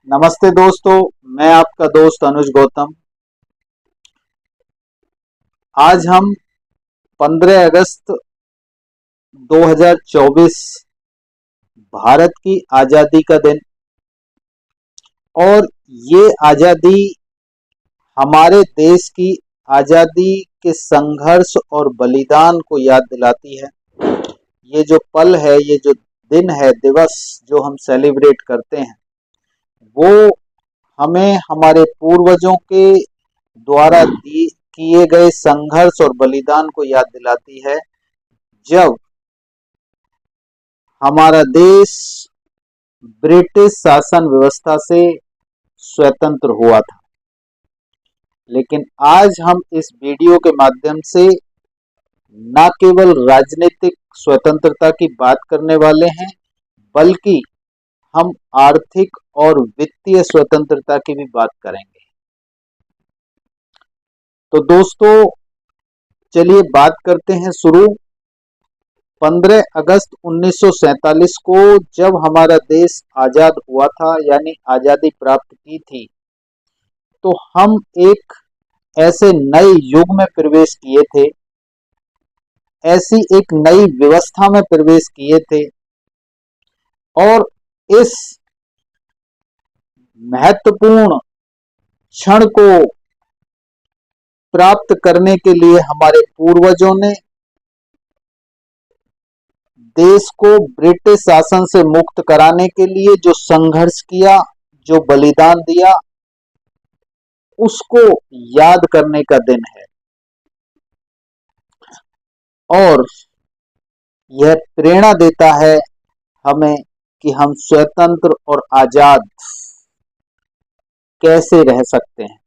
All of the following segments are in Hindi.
नमस्ते दोस्तों। मैं आपका दोस्त अनुज गौतम। आज हम 15 अगस्त 2024 भारत की आज़ादी का दिन, और ये आज़ादी हमारे देश की आज़ादी के संघर्ष और बलिदान को याद दिलाती है। ये जो पल है, ये जो दिन है, दिवस जो हम सेलिब्रेट करते हैं, वो हमें हमारे पूर्वजों के द्वारा किए गए संघर्ष और बलिदान को याद दिलाती है, जब हमारा देश ब्रिटिश शासन व्यवस्था से स्वतंत्र हुआ था। लेकिन आज हम इस वीडियो के माध्यम से न केवल राजनीतिक स्वतंत्रता की बात करने वाले हैं, बल्कि हम आर्थिक और वित्तीय स्वतंत्रता की भी बात करेंगे। तो दोस्तों, चलिए बात करते हैं शुरू। 15 अगस्त 1947 को जब हमारा देश आजाद हुआ था, यानी आजादी प्राप्त की थी, तो हम एक ऐसे नए युग में प्रवेश किए थे, ऐसी एक नई व्यवस्था में प्रवेश किए थे। और इस महत्वपूर्ण क्षण को प्राप्त करने के लिए हमारे पूर्वजों ने देश को ब्रिटिश शासन से मुक्त कराने के लिए जो संघर्ष किया, जो बलिदान दिया, उसको याद करने का दिन है। और यह प्रेरणा देता है हमें कि हम स्वतंत्र और आजाद कैसे रह सकते हैं।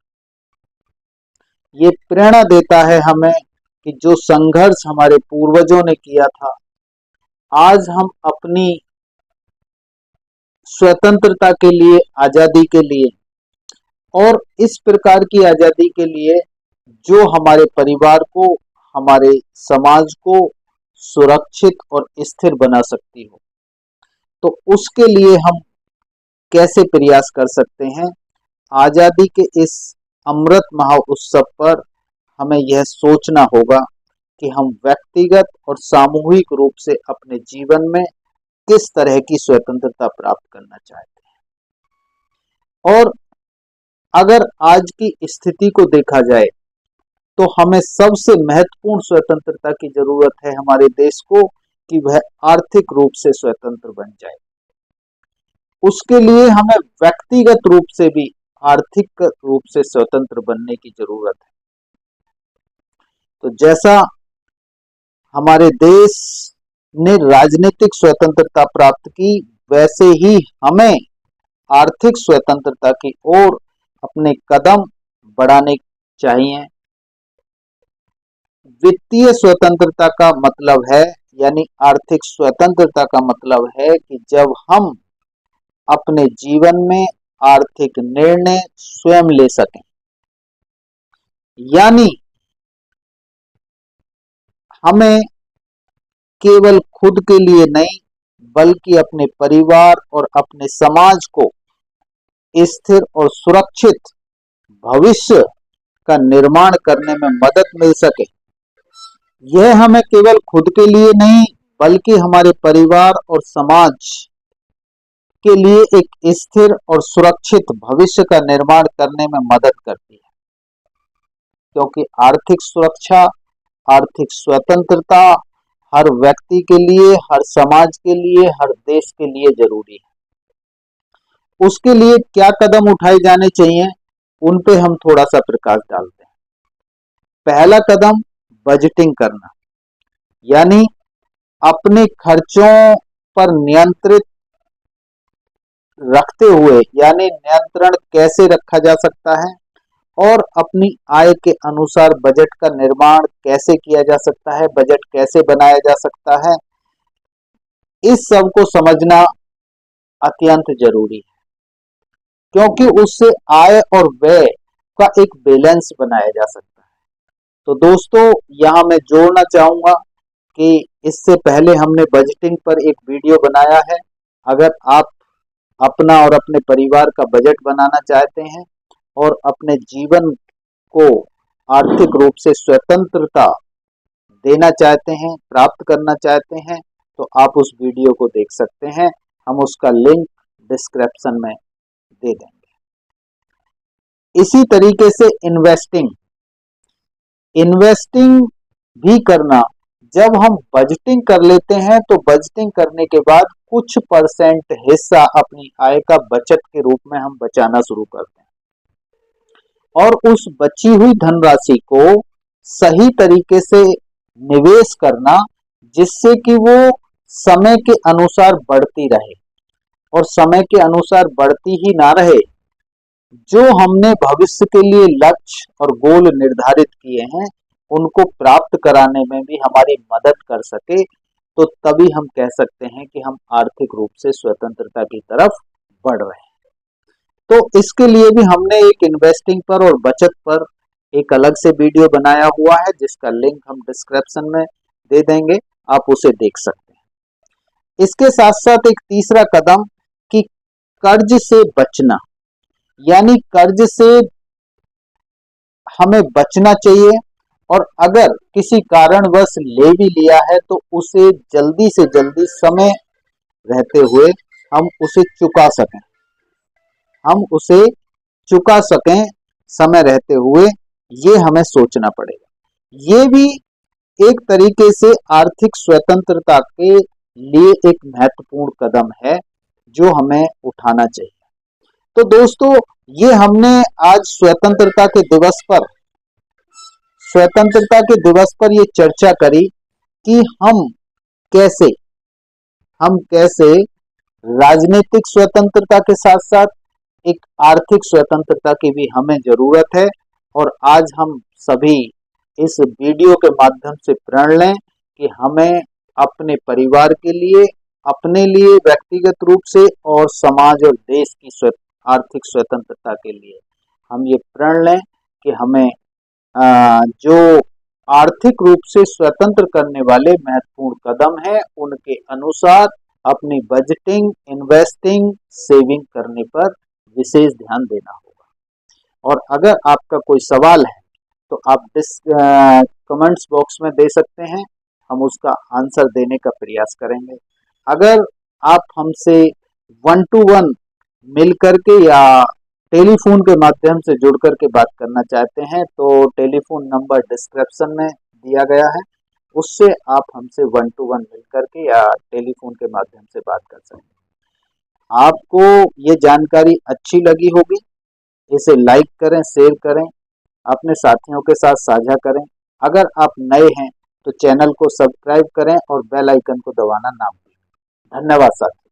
ये प्रेरणा देता है हमें कि जो संघर्ष हमारे पूर्वजों ने किया था, आज हम अपनी स्वतंत्रता के लिए, आजादी के लिए, और इस प्रकार की आजादी के लिए जो हमारे परिवार को, हमारे समाज को सुरक्षित और स्थिर बना सकती हो, तो उसके लिए हम कैसे प्रयास कर सकते हैं। आजादी के इस अमृत महोत्सव पर हमें यह सोचना होगा कि हम व्यक्तिगत और सामूहिक रूप से अपने जीवन में किस तरह की स्वतंत्रता प्राप्त करना चाहते हैं। और अगर आज की स्थिति को देखा जाए, तो हमें सबसे महत्वपूर्ण स्वतंत्रता की जरूरत है हमारे देश को, कि वह आर्थिक रूप से स्वतंत्र बन जाए। उसके लिए हमें व्यक्तिगत रूप से भी आर्थिक रूप से स्वतंत्र बनने की जरूरत है। तो जैसा हमारे देश ने राजनीतिक स्वतंत्रता प्राप्त की, वैसे ही हमें आर्थिक स्वतंत्रता की ओर अपने कदम बढ़ाने चाहिए। वित्तीय स्वतंत्रता का मतलब है, यानी आर्थिक स्वतंत्रता का मतलब है कि जब हम अपने जीवन में आर्थिक निर्णय स्वयं ले सकें, यानी हमें केवल खुद के लिए नहीं, बल्कि अपने परिवार और अपने समाज को स्थिर और सुरक्षित भविष्य का निर्माण करने में मदद मिल सके। यह हमें केवल खुद के लिए नहीं, बल्कि हमारे परिवार और समाज के लिए एक स्थिर और सुरक्षित भविष्य का निर्माण करने में मदद करती है। क्योंकि आर्थिक सुरक्षा, आर्थिक स्वतंत्रता हर व्यक्ति के लिए, हर समाज के लिए, हर देश के लिए जरूरी है। उसके लिए क्या कदम उठाए जाने चाहिए, उन पे हम थोड़ा सा प्रकाश डालते हैं। पहला कदम बजटिंग करना, यानी अपने खर्चों पर नियंत्रित रखते हुए, यानी नियंत्रण कैसे रखा जा सकता है और अपनी आय के अनुसार बजट का निर्माण कैसे किया जा सकता है, बजट कैसे बनाया जा सकता है, इस सब को समझना अत्यंत जरूरी है। क्योंकि उससे आय और व्यय का एक बैलेंस बनाया जा सकता है। तो दोस्तों, यहाँ मैं जोड़ना चाहूंगा कि इससे पहले हमने बजटिंग पर एक वीडियो बनाया है। अगर आप अपना और अपने परिवार का बजट बनाना चाहते हैं और अपने जीवन को आर्थिक रूप से स्वतंत्रता देना चाहते हैं, प्राप्त करना चाहते हैं, तो आप उस वीडियो को देख सकते हैं। हम उसका लिंक डिस्क्रिप्शन में दे देंगे। इसी तरीके से इन्वेस्टिंग भी करना, जब हम बजटिंग कर लेते हैं तो बजटिंग करने के बाद कुछ परसेंट हिस्सा अपनी आय का बचत के रूप में हम बचाना शुरू करते हैं और उस बची हुई धनराशि को सही तरीके से निवेश करना, जिससे कि वो समय के अनुसार बढ़ती रहे और समय के अनुसार बढ़ती ही ना रहे, जो हमने भविष्य के लिए लक्ष्य और गोल निर्धारित किए हैं उनको प्राप्त कराने में भी हमारी मदद कर सके, तो तभी हम कह सकते हैं कि हम आर्थिक रूप से स्वतंत्रता की तरफ बढ़ रहे हैं। तो इसके लिए भी हमने एक इन्वेस्टिंग पर और बचत पर एक अलग से वीडियो बनाया हुआ है, जिसका लिंक हम डिस्क्रिप्शन में दे देंगे, आप उसे देख सकते हैं। इसके साथ साथ एक तीसरा कदम कि कर्ज से बचना, यानी कर्ज से हमें बचना चाहिए और अगर किसी कारणवश ले भी लिया है तो उसे जल्दी से जल्दी समय रहते हुए हम उसे चुका सकें, समय रहते हुए, ये हमें सोचना पड़ेगा। ये भी एक तरीके से आर्थिक स्वतंत्रता के लिए एक महत्वपूर्ण कदम है जो हमें उठाना चाहिए। तो दोस्तों, ये हमने आज स्वतंत्रता के दिवस पर ये चर्चा करी कि कैसे हम कैसे राजनीतिक स्वतंत्रता के साथ साथ एक आर्थिक स्वतंत्रता की भी हमें जरूरत है। और आज हम सभी इस वीडियो के माध्यम से प्रण लें कि हमें अपने परिवार के लिए, अपने लिए व्यक्तिगत रूप से और समाज और देश की आर्थिक स्वतंत्रता के लिए हम ये प्रण लें कि हमें जो आर्थिक रूप से स्वतंत्र करने वाले महत्वपूर्ण कदम हैं उनके अनुसार अपनी बजटिंग, इन्वेस्टिंग, सेविंग करने पर विशेष ध्यान देना होगा। और अगर आपका कोई सवाल है तो आप कमेंट्स बॉक्स में दे सकते हैं, हम उसका आंसर देने का प्रयास करेंगे। अगर आप हमसे 1-to-1 मिल करके या टेलीफोन के माध्यम से जुड़ करके बात करना चाहते हैं तो टेलीफोन नंबर डिस्क्रिप्शन में दिया गया है, उससे आप हमसे 1-to-1 मिल करके या टेलीफोन के माध्यम से बात कर सकते हैं। आपको ये जानकारी अच्छी लगी होगी, इसे लाइक करें, शेयर करें, अपने साथियों के साथ साझा करें। अगर आप नए हैं तो चैनल को सब्सक्राइब करें और बेल आइकन को दबाना ना भूलें। धन्यवाद साथियों।